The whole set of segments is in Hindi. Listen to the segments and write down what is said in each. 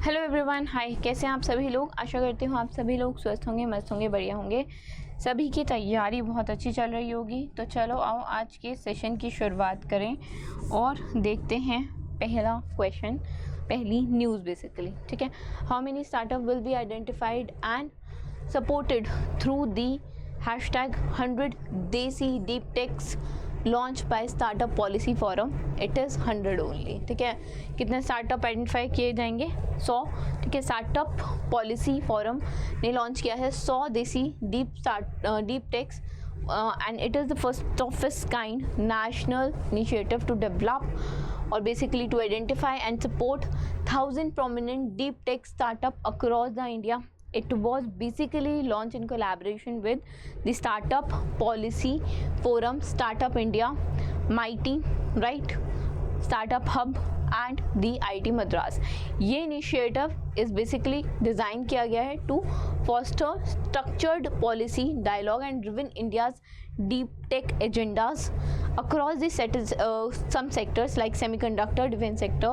हेलो एवरीवन, हाय। कैसे हैं आप सभी लोग? आशा करती हूँ आप सभी लोग स्वस्थ होंगे, मस्त होंगे, बढ़िया होंगे। सभी की तैयारी बहुत अच्छी चल रही होगी। तो चलो आओ आज के सेशन की शुरुआत करें और देखते हैं पहला क्वेश्चन, पहली न्यूज़ बेसिकली। ठीक है, how many startup will be identified and supported through the #100 desi deep techs launch by startup policy forum. It is 100 only. ठीक है, कितने स्टार्टअप आइडेंटिफाई किए जाएंगे? 100। ठीक है, स्टार्टअप पॉलिसी फोरम ने लॉन्च किया है 100 desi deep techs and it is the first of its kind national initiative to develop or basically to identify and support 1,000 prominent deep tech startup across the India. It was basically launched in collaboration with the Startup Policy Forum, Startup India, Mighty, right? Startup Hub and the IT Madras. ये इनिशिएटिव इज बेसिकली डिज़ाइन किया गया है to foster structured policy dialogue and driven India's deep tech agendas across the some sectors like semiconductor, defense sector,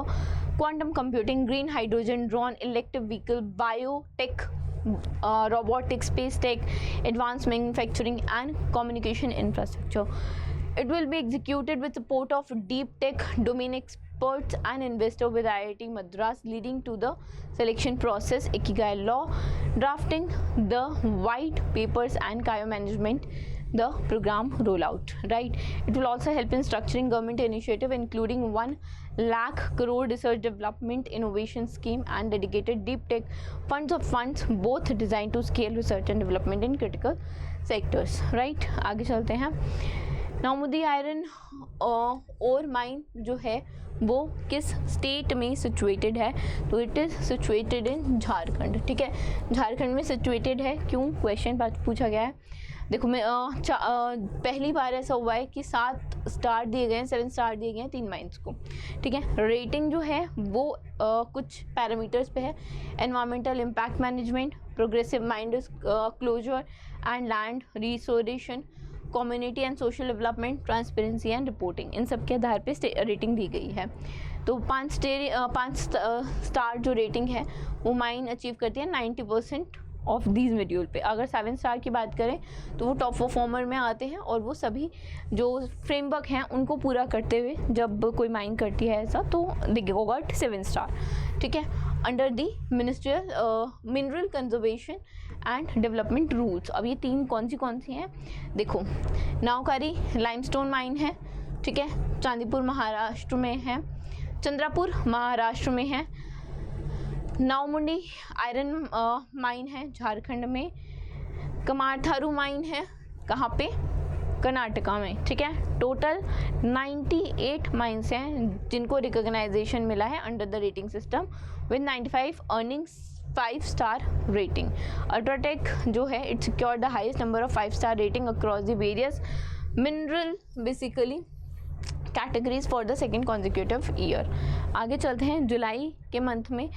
quantum computing, green hydrogen, drone, electric vehicle, biotech, robotics, space tech, advanced manufacturing and communication infrastructure. It will be executed with support of deep tech domain experts and investor with IIT Madras, leading to the selection process, Ikigai law, drafting the white papers and CAIO management the program rollout, right? It will also help in structuring government initiative including 1 lakh crore research development innovation scheme and dedicated deep tech funds both designed to scale research and development in critical sectors, right? आगे चलते हैं। नामुदी आयरन और माइन जो है वो किस स्टेट में सिचुएटेड है? तो it is situated in Jharkhand. ठीक है, झारखंड में सिचुएटेड है। क्यों? क्वेश्चन पूछा गया है। देखो मैं पहली बार ऐसा हुआ है कि 7 स्टार दिए गए हैं, 7 स्टार दिए गए हैं 3 माइंस को। ठीक है, रेटिंग जो है वो कुछ पैरामीटर्स पे है। Environmental impact management, progressive mine closure and land restoration, community and social development, transparency and reporting, इन सब के आधार पे रेटिंग दी गई है। तो 5 स्टार जो रेटिंग है वो माइन अचीव करती है 90% ऑफ दीज मॉड्यूल पे। अगर 7 स्टार की बात करें तो वो टॉप परफॉर्मर में आते हैं और वो सभी जो फ्रेमवर्क हैं उनको पूरा करते हुए जब कोई माइन करती है ऐसा तो दे गॉट 7 स्टार। ठीक है, under the ministerial mineral conservation and development rules. अब ये 3 कौन सी हैं? देखो, नावकारी लाइमस्टोन माइन है। ठीक है, चांदीपुर महाराष्ट्र में है, चंद्रापुर महाराष्ट्र में है, नावमुंडी आयरन माइन है झारखंड में, कमारथारू माइन है कहाँ पे? कर्नाटका में। ठीक है, टोटल 98 माइंस हैं जिनको रिकॉग्नाइजेशन मिला है under the rating system with 95 earnings 5 star rating. UltraTech जो है it secured the highest number of 5 star rating across the various mineral basically categories for the second consecutive year. आगे चलते हैं। जुलाई के मंथ में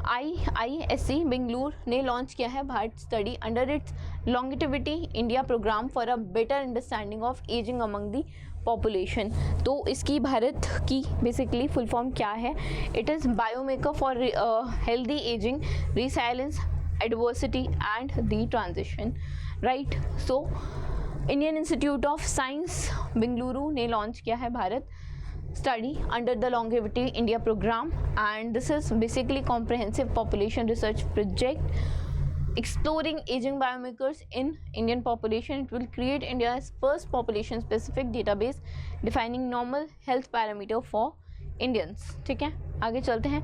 IISc बेंगलुरु ने लॉन्च किया है Bharat study under its longevity India programme for a better understanding of ageing among the population. तो इसकी भारत की बेसिकली फुल फॉर्म क्या है? It is biomarker for healthy ageing, resilience, adversity and the transition, right? So Indian Institute of Science Bengaluru ने लॉन्च किया है Bharat study under the longevity India program, and this is basically comprehensive population research project exploring aging biomarkers in Indian population. It will create India's first population specific database defining normal health parameter for Indians. ठीक है, आगे चलते हैं।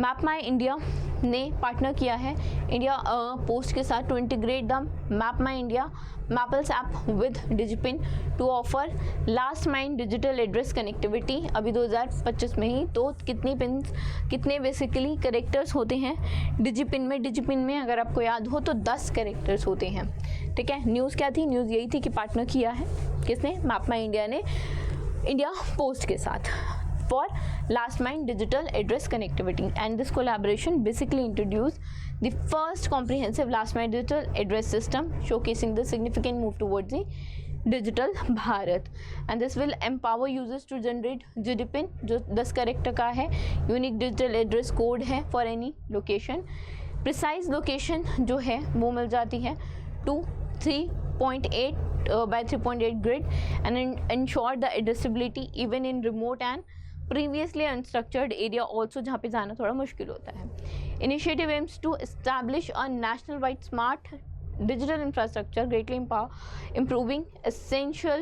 मैप माई इंडिया ने पार्टनर किया है इंडिया पोस्ट के साथ to integrate the Map My India Mappls app with DIGIPIN to offer last mile digital address connectivity. अभी 2025 में ही। तो कितने बेसिकली करेक्टर्स होते हैं डिजिपिन में अगर आपको याद हो तो 10 करेक्टर्स होते हैं। ठीक है, न्यूज़ क्या थी? न्यूज़ यही थी कि पार्टनर किया है किसने? मैप माई इंडिया ने इंडिया पोस्ट के साथ for last mile digital address connectivity, and this collaboration basically introduced the first comprehensive last mile digital address system, showcasing the significant move towards the digital Bharat, and this will empower users to generate GDPIN जो 10 कैरेक्टर का है, यूनिक डिजिटल एड्रेस कोड है for any location, precise location जो है वो मिल जाती है to 3.8 by 3.8 grid and ensure the addressability even in remote and previously unstructured area also जहाँ पे जाना थोड़ा मुश्किल होता है. Initiative aims to establish a national wide smart digital infrastructure greatly improving essential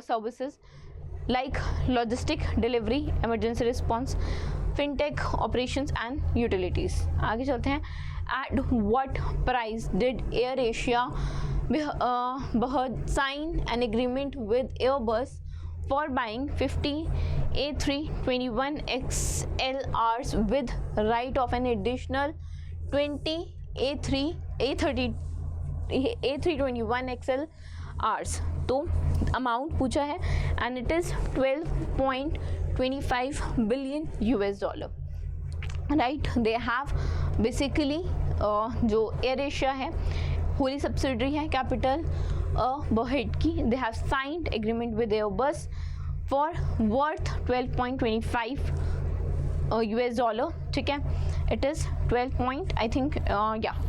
services like logistic delivery, emergency response, fintech operations and utilities. आगे चलते हैं. At what price did AirAsia sign an agreement with Airbus for buying 50 A321XLRs with right of an additional 20 A321XLRs? तो अमाउंट पूछा है and it is $12.25 billion. Right, they have basically जो एयर एशिया है होली सब्सिडरी है कैपिटल बहेड की, they have signed agreement with Airbus for worth $12.25 ठीक है. It is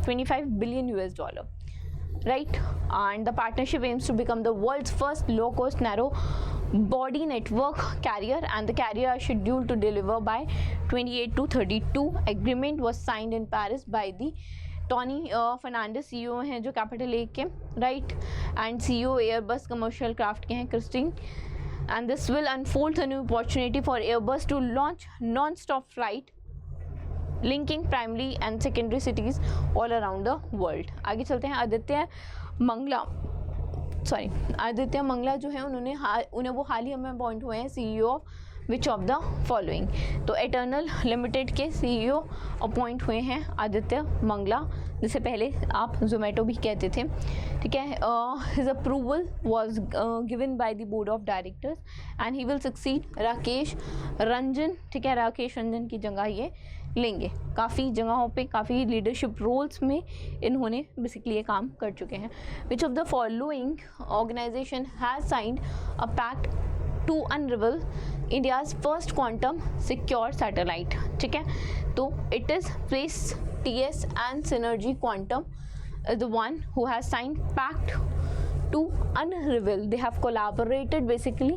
25 billion US. Right, and the partnership aims to become the world's first low-cost narrow body network carrier, and the carrier are scheduled to deliver by 28 to 32. Agreement was signed in Paris by the Tony Fernandez, CEO हैं जो capital A K, right, and CEO Airbus commercial craft के हैं Christine, and this will unfold the new opportunity for Airbus to launch non stop flight linking primary and secondary cities all around the world. आगे चलते हैं. आदित्य मंगला जो है उन्हें वो हाल ही में अपॉइंट हुए हैं CEO of which of the following. तो एटर्नल लिमिटेड के CEO अपॉइंट हुए हैं आदित्य मंगला, जिसे पहले आप जोमेटो भी कहते थे, ठीक है. His approval was given by the board of directors and he will succeed Rakesh Ranjan, ठीक है. राकेश रंजन की जगह ये लेंगे. काफ़ी जगहों पे काफ़ी लीडरशिप रोल्स में इन्होंने बेसिकली ये काम कर चुके हैं. Which of the following organisation has signed a pact to unveil India's first quantum secure satellite, ठीक है. तो it is place TS and Synergy Quantum is the one who has signed pact to unravel. They have collaborated basically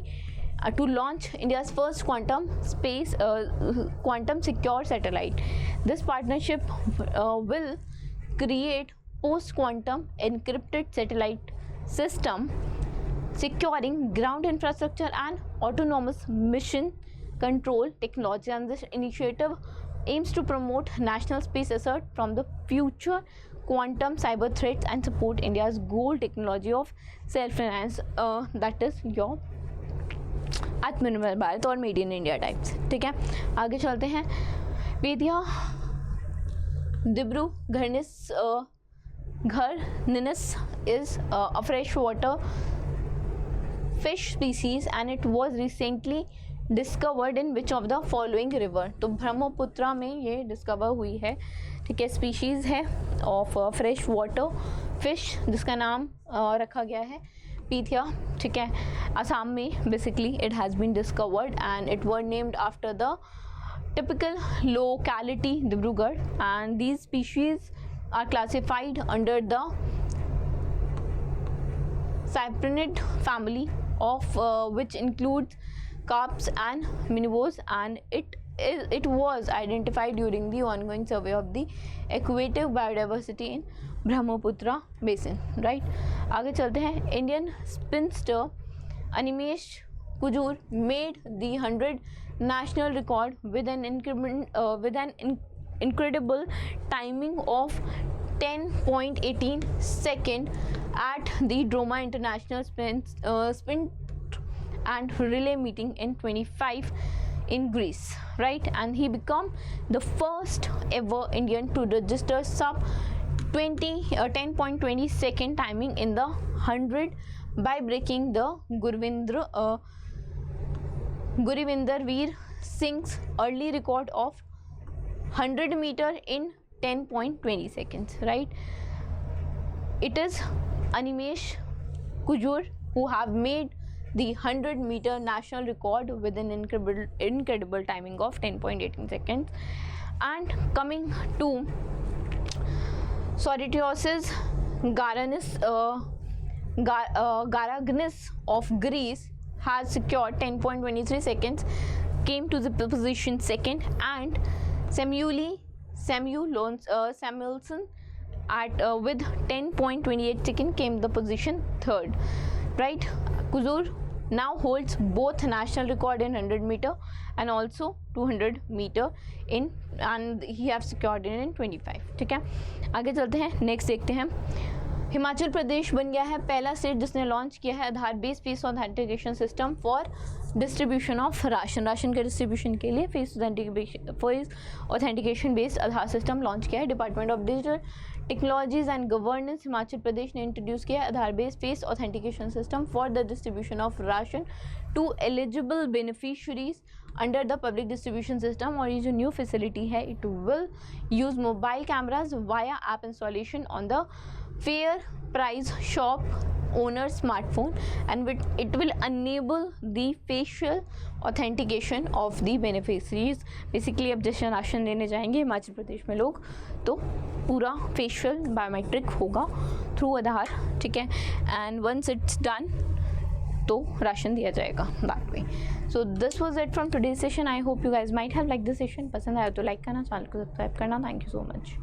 to launch India's first quantum secure satellite. This partnership will create post-quantum encrypted satellite system securing ground infrastructure and autonomous mission control technology, and this initiative aims to promote national space asset from the future quantum cyber threats and support India's goal technology of self-reliance, that is your आत्मनिर्भर भारत और मेड इन इंडिया टाइप्स, ठीक है. आगे चलते हैं. वेदिया घरनिस is a fresh water fish species and it was recently discovered in which of the following river. तो ब्रह्मपुत्रा में ये डिस्कवर हुई है, ठीक है. स्पीशीज़ है ऑफ फ्रेश वाटर फिश जिसका नाम रखा गया है पीथिया, ठीक है. असम में basically it has been discovered and it were named after the typical locality Dibrugarh, and these species are classified under the cyprinid family of which includes carps and minnows, and it was identified during the ongoing survey of the aquatic biodiversity in Brahmaputra basin, right. आगे चलते हैं. Indian spinster Animesh Kujur made the 100 national record with an incredible timing of 10.18 second at the Droma International Sprint and Relay meeting in 25 in Greece, right. And he became the first ever Indian to register sub 10.20 second timing in the 100 by breaking the Gurivinder Veer Singh's early record of 100 meter in 10.20 seconds, right. It is Animesh Kujur who have made the 100-meter national record with an incredible timing of 10.18 seconds. And coming to Sotiris Garagiannis of Greece has secured 10.23 seconds, came to the position second, and Samuelson at with 10.28 seconds came the position third. Right, Kuzur now holds both national record in 100-meter and also 200-meter in, and he have secured it in 25. ठीक है, आगे चलते हैं, नेक्स्ट देखते हैं. हिमाचल प्रदेश बन गया है पहला स्टेट जिसने लॉन्च किया है Aadhaar based face authentication system for distribution of ration के डिस्ट्रीब्यूशन के लिए face authentication based Aadhaar system launch किया है. Department of digital technologies and governance Himachal Pradesh ने इंट्रोड्यूस किया है Aadhaar based face authentication system for the distribution of ration to eligible beneficiaries under the public distribution system. और ये जो न्यू फैसिलिटी है, it will use mobile cameras via app installation on the fair price shop owner smartphone, and it will enable the facial authentication of the beneficiaries. Basically अब जैसे राशन लेने जाएंगे हिमाचल प्रदेश में लोग, तो पूरा फेशियल बायोमेट्रिक होगा थ्रू आधार. ठीक है, एंड वंस इट्स डन तो राशन दिया जाएगा that way. So this was it from today session. I hope you guys might have like this session. पसंद आया तो लाइक करना, चैनल को सब्सक्राइब करना. Thank you so much.